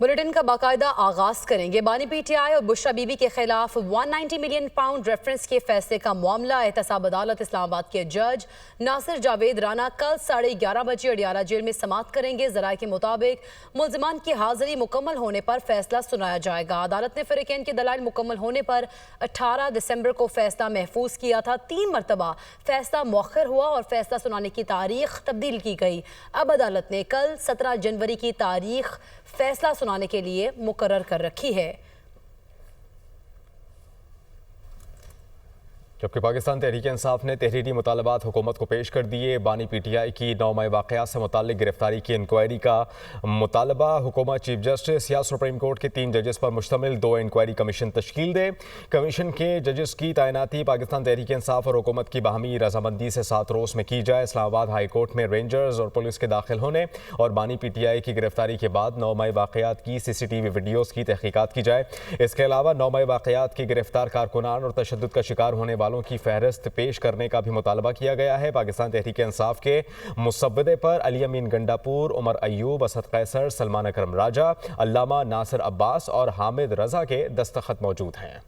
Bulletin का बाकायदा आगाज करेंगे। बानी पीटीआई और बुशरा बीबी के खिलाफ 190 मिलियन पाउंड रेफरेंस के फैसले का मामला। एहतसाब अदालत इस्लामाबाद के जज नासिर जावेद राना कल 11:30 बजे अडियाला जेल में समाअत करेंगे। जराये के मुताबिक मुल्जिमान की हाजिरी मुकम्मल होने पर फैसला सुनाया जाएगा। अदालत ने फरीकैन के दलाइल मुकम्मल होने पर 18 दिसंबर को फैसला महफूज किया था। 3 मरतबा फैसला मौखर हुआ और फैसला सुनाने की तारीख तब्दील की गई। अब अदालत ने कल 17 जनवरी की तारीख फैसला सुनाने के लिए मुकर्रर कर रखी है। जबकि पाकिस्तान तहरीक इंसाफ ने तहरीरी मुतालबात हुकूमत को पेश कर दिए। बानी पीटीआई की 9 मई वाक़यात से मुताल्लिक गिरफ्तारी की इंक्वायरी का मुतालबा। हुकूमत चीफ जस्टिस या सुप्रीम कोर्ट के 3 जजेस पर मुश्तमिल 2 इंक्वायरी कमीशन तश्कील दे। कमीशन के जजेस की तैनाती पाकिस्तान तहरीक इंसाफ और हुकूमत की बाहमी रजामंदी से 7 रोज़ में की जाए। इस्लामाबाद हाई कोर्ट में रेंजर्स और पुलिस के दाखिल होने और बानी पीटीआई की गिरफ्तारी के बाद 9 मई वाक़यात की CCTV वीडियोज़ की तहकीकात की जाए। इसके अलावा 9 मई वाक़यात की गिरफ्तार कारकुनान और तशद्दुद का शिकार होने वालों की फहरिस्त पेश करने का भी मुतालबा किया गया है। पाकिस्तान तहरीक इंसाफ के मुसव्वदे पर अली अमीन गंडापुर, उमर अयूब, असद कैसर, सलमान अकरम राजा, अल्लामा नासिर अब्बास और हामिद रजा के दस्तखत मौजूद हैं।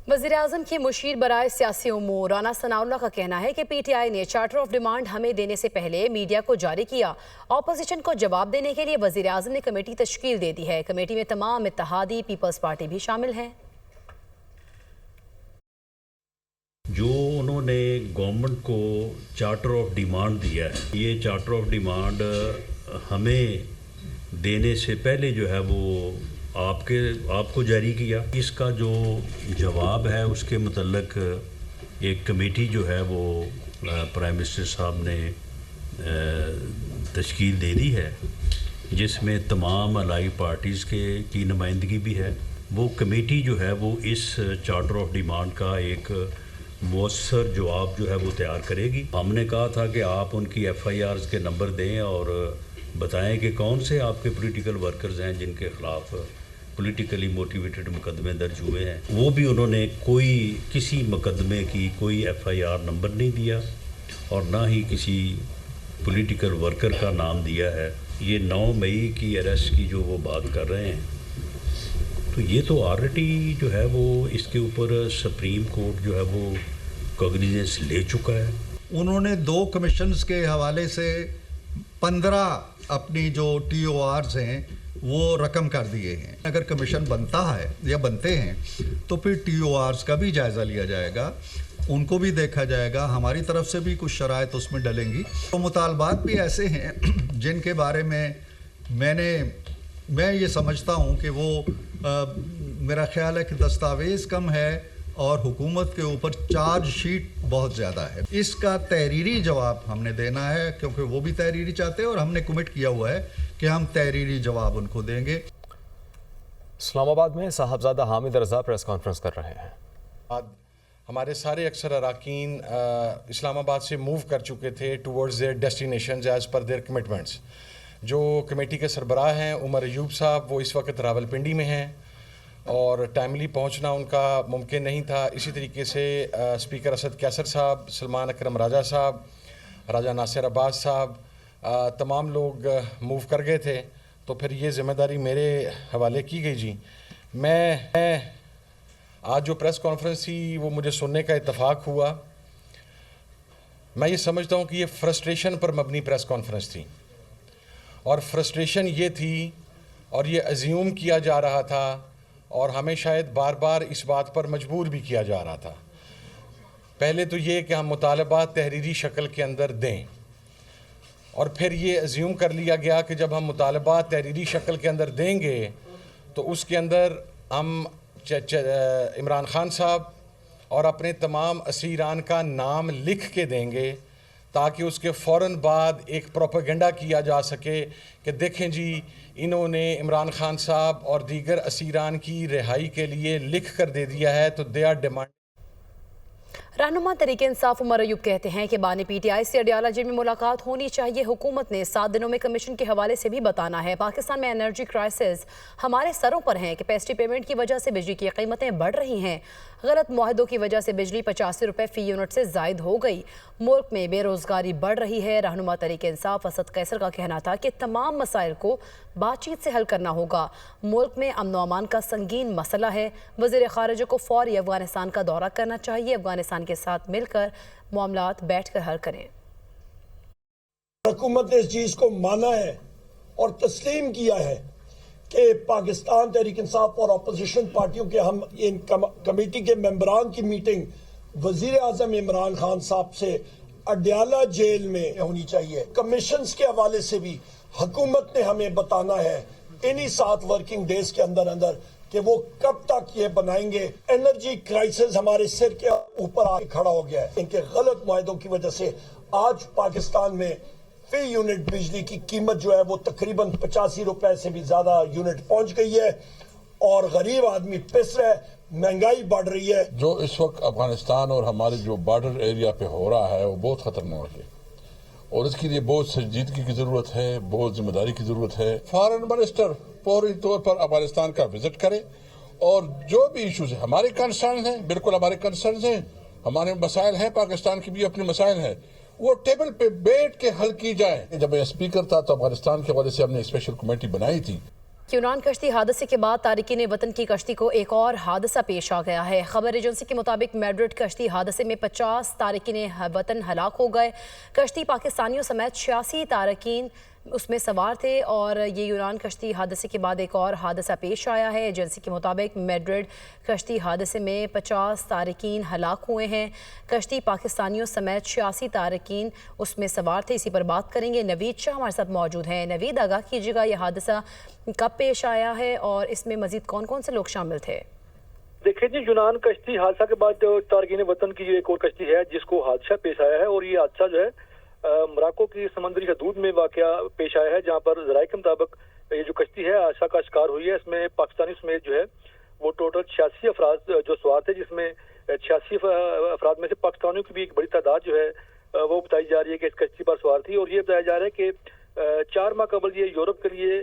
वज़ीर-ए-आज़म के मुशीर बराए सियासी उमूर राना सनाउल्लाह का कहना है कि पीटीआई ने चार्टर ऑफ डिमांड हमें देने से पहले मीडिया को जारी किया। ऑपोजिशन को जवाब देने के लिए वज़ीर-ए-आज़म ने कमेटी तश्कील दे दी है। कमेटी में तमाम इत्तेहादी पीपल्स पार्टी भी शामिल हैं। जो उन्होंने गवर्नमेंट को चार्टर ऑफ डिमांड दिया है, ये चार्टर ऑफ डिमांड हमें देने से पहले जो है वो आपको जारी किया। इसका जो जवाब है उसके मुतल्लिक एक कमेटी जो है वो प्राइम मिनिस्टर साहब ने तश्कील दे दी है, जिसमें तमाम अलाई पार्टीज़ की नुमाइंदगी भी है। वो कमेटी जो है वो इस चार्टर ऑफ डिमांड का एक मौसर जवाब जो है वो तैयार करेगी। हमने कहा था कि आप उनकी FIRs के नंबर दें और बताएं कि कौन से आपके पॉलिटिकल वर्कर्स हैं जिनके ख़िलाफ़ पॉलिटिकली मोटिवेटेड मुकदमे दर्ज हुए हैं। वो भी उन्होंने किसी मुकदमे की कोई FIR नंबर नहीं दिया और ना ही किसी पॉलिटिकल वर्कर का नाम दिया है। ये 9 मई की अरेस्ट की जो वो बात कर रहे हैं, तो ये तो ऑलरेडी जो है वो इसके ऊपर सुप्रीम कोर्ट जो है वो कॉग्निजेंस ले चुका है। उन्होंने 2 कमीशंस के हवाले से 15 अपनी जो TORs हैं वो रकम कर दिए हैं। अगर कमीशन बनता है या बनते हैं तो फिर TORs का भी जायज़ा लिया जाएगा, उनको भी देखा जाएगा। हमारी तरफ से भी कुछ शराइत उसमें डलेंगी। तो मुतालबात भी ऐसे हैं जिनके बारे में मैं ये समझता हूँ कि वो मेरा ख्याल है कि दस्तावेज़ कम है और हुकूमत के ऊपर चार्ज शीट बहुत ज़्यादा है। इसका तहरीरी जवाब हमने देना है, क्योंकि वो भी तहरीरी चाहते हैं और हमने कमिट किया हुआ है कि हम तहरीरी जवाब उनको देंगे। इस्लामाबाद में साहबजादा हामिद रजा प्रेस कॉन्फ्रेंस कर रहे हैं। हमारे सारे अक्सर अरकान इस्लामाबाद से मूव कर चुके थे towards their destinations as per their commitments. जो कमेटी के सरबराह हैं उमर अयूब साहब, वो इस वक्त रावलपिंडी में हैं और टाइमली पहुंचना उनका मुमकिन नहीं था। इसी तरीके से स्पीकर असद कैसर साहब, सलमान अकरम राजा साहब, राजा नासिर अब्बास साहब, तमाम लोग मूव कर गए थे। तो फिर ये ज़िम्मेदारी मेरे हवाले की गई जी। मैं आज जो प्रेस कॉन्फ्रेंस थी वो मुझे सुनने का इत्तफाक हुआ। मैं ये समझता हूँ कि ये फ्रस्ट्रेशन पर मबनी प्रेस कॉन्फ्रेंस थी और फ्रस्ट्रेशन ये थी और ये अज्यूम किया जा रहा था और हमें शायद बार बार इस बात पर मजबूर भी किया जा रहा था। पहले तो ये कि हम मुतालबात तहरीरी शक्ल के अंदर दें और फिर ये अज्यूम कर लिया गया कि जब हम मुतालबात तहरीरी शक्ल के अंदर देंगे तो उसके अंदर हम इमरान खान साहब और अपने तमाम असीरान का नाम लिख के देंगे ताकि उसके फ़ौरन बाद एक प्रोपेगेंडा किया जा सके कि देखें जी इन्होंने इमरान खान साहब और दीगर असीरान की रिहाई के लिए लिख कर दे दिया है, तो दे आर डिमांड। रहनुमा तरीके इंसाफ उमर अयूब कहते हैं कि बानी पीटीआई से अडियाला जेल में मुलाकात होनी चाहिए। हुकूमत ने 7 दिनों में कमीशन के हवाले से भी बताना है। पाकिस्तान में एनर्जी क्राइसिस हमारे सरों पर है कि पेस्टी पेमेंट की वजह से बिजली की कीमतें बढ़ रही हैं। गलत मुआहदों की वजह से बिजली 85 रुपये फ़ी यूनिट से जायद हो गई। मुल्क में बेरोज़गारी बढ़ रही है। रहनुमा तरीके इंसाफ असद कैसर का कहना था कि तमाम मसाइल को बातचीत से हल करना होगा। मुल्क में अमन व अमान का संगीन मसला है। वज़ीर ख़ारिजा को फ़ौरी अफ़गानिस्तान का दौरा करना चाहिए। अफ़गानिस्तान के साथ मिलकर मामलात बैठ कर हल करें। हुकूमत ने इस चीज़ को माना है और तस्लीम किया है कि पाकिस्तान तहरीक इंसाफ और अपोजिशन पार्टियों के हम इन कमेटी के मेंबरान की मीटिंग वजीर आज़म इमरान खान साहब से अडियाला जेल में होनी चाहिए। कमीशंस के हवाले से भी हुकूमत ने हमें बताना है इन्हीं 7 वर्किंग डेज के अंदर अंदर कि वो कब तक ये बनाएंगे। एनर्जी क्राइसिस हमारे सिर के ऊपर आके खड़ा हो गया है। इनके गलत मुआहदों की वजह से आज पाकिस्तान में फी यूनिट बिजली की कीमत जो है वो तकरीबन 85 रुपए से भी ज्यादा यूनिट पहुंच गई है और गरीब आदमी पिस रहा है, महंगाई बढ़ रही है। जो इस वक्त अफगानिस्तान और हमारे जो बॉर्डर एरिया पे हो रहा है वो बहुत खतरनाक है और इसके लिए बहुत संजीदगी की जरूरत है, बहुत जिम्मेदारी की जरूरत है। फॉरेन मिनिस्टर फौरी तौर पर अफगानिस्तान का विजिट करे और जो भी इश्यूज है हमारे कंसर्न हैं, बिल्कुल हमारे कंसर्न हैं, हमारे मसाइल हैं, पाकिस्तान की भी अपने मसाइल हैं, वो टेबल पे बैठ के हल की जाए। जब मैं स्पीकर था तो अफगानिस्तान के हवाले से हमने स्पेशल कमेटी बनाई थी। यूनान कश्ती हादसे के बाद तारिकीन वतन की कश्ती को एक और हादसा पेश आ गया है। खबर एजेंसी के मुताबिक मैड्रिड कश्ती हादसे में 50 तारिकीन वतन हलाक हो गए। कश्ती पाकिस्तानियों समेत 86 तारकीन उसमें सवार थे और ये यूनान कश्ती हादसे के बाद एक और हादसा पेश आया है। एजेंसी के मुताबिक मैड्रिड कश्ती हादसे में 50 तारकीन हलाक हुए हैं। कश्ती पाकिस्तानियों समेत 86 तारकीन उसमें सवार थे। इसी पर बात करेंगे। नवीद शाह हमारे साथ मौजूद हैं। नवीद, आगाह कीजिएगा, यह हादसा कब पेश आया है और इसमें मजीद कौन कौन से लोग शामिल थे? देखिए जी, यूनान कश्ती हादसा के बाद जो तारकीन वतन की एक और कश्ती है जिसको हादसा पेश आया है और ये हादसा जो है मोरक्को की समंदरी हदूद में वाक़या पेश आया है, जहाँ पर ज़राए के मुताबिक ये जो कश्ती है हादसा का शिकार हुई है। इसमें पाकिस्तानी समेत जो है वो टोटल 86 अफराद जो सवार थे, जिसमें 86 अफराद में से पाकिस्तानियों की भी एक बड़ी तादाद जो है वो बताई जा रही है कि इस कश्ती पर सवार थी। और ये बताया जा रहा है कि 4 माह कबल ये यूरोप के लिए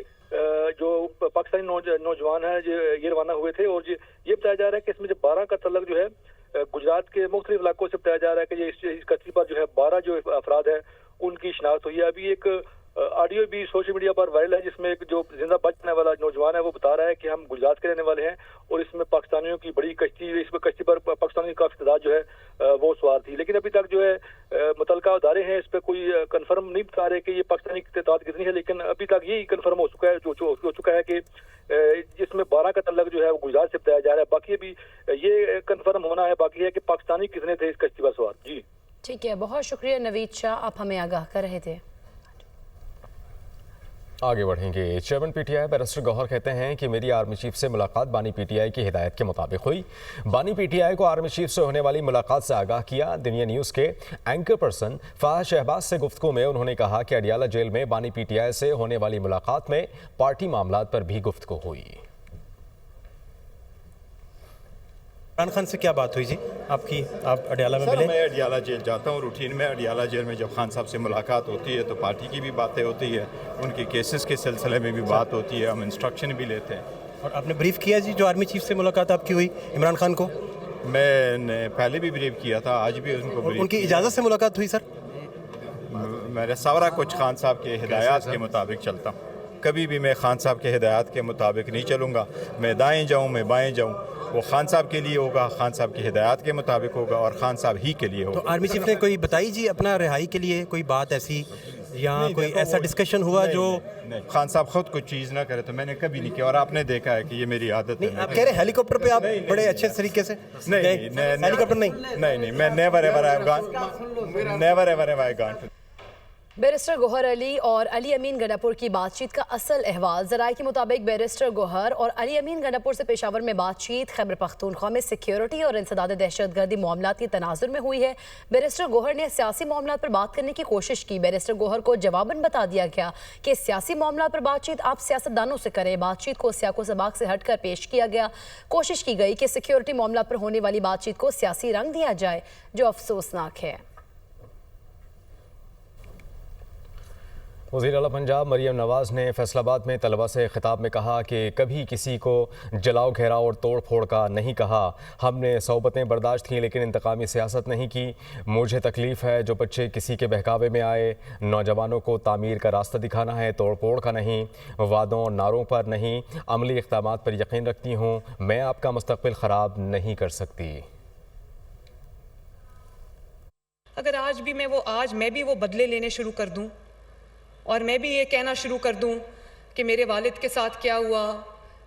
जो पाकिस्तानी नौजवान है ये रवाना हुए थे और ये बताया जा रहा है कि इसमें जो 12 का तल्लक जो है गुजरात के मुख्तलिफ इलाकों से बताया जा रहा है कि इस कश्ती पर जो है 12 जो अफराद है उनकी शिनाख्त हुई है। अभी एक ऑडियो भी सोशल मीडिया पर वायरल है जिसमें एक जो जिंदा बचने वाला नौजवान है वो बता रहा है कि हम गुजरात के रहने वाले हैं और इसमें पाकिस्तानियों की बड़ी कश्ती, इसमें कश्ती पर पाकिस्तानी की काफी तादाद जो है वो सवार थी। लेकिन अभी तक जो है मुतलका अदारे हैं इस पर कोई कंफर्म नहीं बता रहे कि ये पाकिस्तानी की तादाद कितनी है, लेकिन अभी तक यही कंफर्म हो चुका है हो चुका है कि जिसमें 12 का तल्लक जो है वो गुजरात से बताया जा रहा है। बाकी अभी ये कंफर्म होना है, बाकी है कि पाकिस्तानी कितने थे इस कश्ती पर सवार। जी ठीक है, बहुत शुक्रिया नवीद शाह, आप हमें आगाह कर रहे थे। आगे बढ़ेंगे। चेयरमैन पीटीआई बैरिस्टर गौहर कहते हैं कि मेरी आर्मी चीफ से मुलाकात बानी पीटीआई की हिदायत के मुताबिक हुई। बानी पीटीआई को आर्मी चीफ से होने वाली मुलाकात से आगाह किया। दुनिया न्यूज़ के एंकर पर्सन फाह शहबाज से गुफ्तगू में उन्होंने कहा कि अडियाला जेल में बानी पीटीआई से होने वाली मुलाकात में पार्टी मामलात पर भी गुफ्तगू हुई। इमरान खान से क्या बात हुई जी आपकी? आप अडियाला में मिले? मैं अडियाला जेल जाता हूँ रूटीन में। अडियाला जेल में जब खान साहब से मुलाकात होती है तो पार्टी की भी बातें होती है, उनके केसेस के सिलसिले में भी बात होती है, हम इंस्ट्रक्शन भी लेते हैं। और आपने ब्रीफ किया जी जो आर्मी चीफ से मुलाकात आपकी हुई इमरान खान को? मैंने पहले भी ब्रीफ किया था, आज भी उनको ब्रीफ। उनकी इजाज़त से मुलाकात हुई सर? मेरा सारा कुछ खान साहब के हिदायत के मुताबिक चलता हूँ। कभी भी मैं खान साहब के हिदायत के मुताबिक नहीं चलूँगा। मैं दाएँ जाऊँ, मैं बाएँ जाऊँ, वो खान साहब के लिए होगा, खान साहब की हिदायत के मुताबिक होगा और खान साहब ही के लिए होगा। तो आर्मी चीफ ने कोई बताई जी अपना रिहाई के लिए कोई बात ऐसी या कोई ऐसा डिस्कशन हुआ जो? नहीं, खान साहब खुद कोई चीज़ ना करे तो मैंने कभी नहीं किया और आपने देखा है कि ये मेरी आदत है। आप कह रहे हेलीकॉप्टर पे आप बड़े अच्छे तरीके से? नहीं, हेलीकॉप्टर नहीं, मैं never ever I gone. Barrister Gohar Ali और अली अमीन गंडापुर की बातचीत का असल अहवाल। ज़राए के मुताबिक बैरिस्टर गौहर और अली अमीन गंडापुर से पेशावर में बातचीत खैबर पख्तूनख्वा में सिक्योरिटी और इंसदाद दहशतगर्दी मामलात की तनाजुर में हुई है। बैरिस्टर गौहर ने सियासी मामलात पर बात करने की कोशिश की। बैरिस्टर गौहर को जवाबन बता दिया गया कि सियासी मामलात पर बातचीत आप सियासतदानों से करें। बातचीत को सियाको सबाक से हटकर पेश किया गया। कोशिश की गई कि सिक्योरिटी मामलात पर होने वाली बातचीत को सियासी रंग दिया जाए, जो अफसोसनाक है। वज़ीर आला पंजाब मरियम नवाज़ ने फैसलाबाद में तलबा से खिताब में कहा कि कभी किसी को जलाओ घेराव और तोड़ फोड़ का नहीं कहा। हमने सौबतें बर्दाश्त की लेकिन इंतकामी सियासत नहीं की। मुझे तकलीफ़ है जो बच्चे किसी के बहकावे में आए। नौजवानों को तामीर का रास्ता दिखाना है, तोड़ फोड़ का नहीं। वादों और नारों पर नहीं, अमली इक़दामात पर यकीन रखती हूँ। मैं आपका मुस्तक़बिल ख़राब नहीं कर सकती। अगर आज मैं भी वो बदले लेने शुरू कर दूं और मैं भी ये कहना शुरू कर दूं कि मेरे वालिद के साथ क्या हुआ,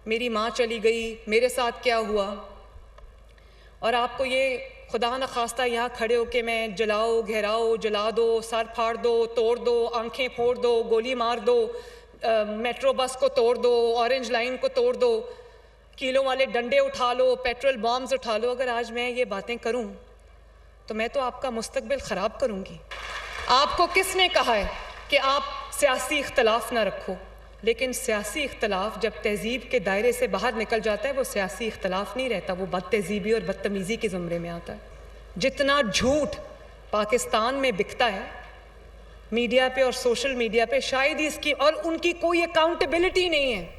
मेरी माँ चली गई, मेरे साथ क्या हुआ, और आपको ये खुदा न खास्ता यहाँ खड़े हो के मैं जलाओ घेराओ, जला दो, सर फाड़ दो, तोड़ दो, आंखें फोड़ दो, गोली मार दो, मेट्रो बस को तोड़ दो, ऑरेंज लाइन को तोड़ दो, कीलों वाले डंडे उठा लो, पेट्रोल बॉम्ब्स उठा लो, अगर आज मैं ये बातें करूं तो मैं तो आपका मुस्तकबिल ख़राब करूंगी। आपको किसने कहा है कि आप सियासी इख्तलाफ ना रखो? लेकिन सियासी इख्तलाफ जब तहजीब के दायरे से बाहर निकल जाता है वो सियासी इख्तलाफ नहीं रहता, वो बदतहजीबी और बदतमीज़ी के ज़ुमरे में आता है। जितना झूठ पाकिस्तान में बिकता है मीडिया पे और सोशल मीडिया पे, शायद ही इसकी और उनकी कोई अकाउंटेबिलिटी नहीं है।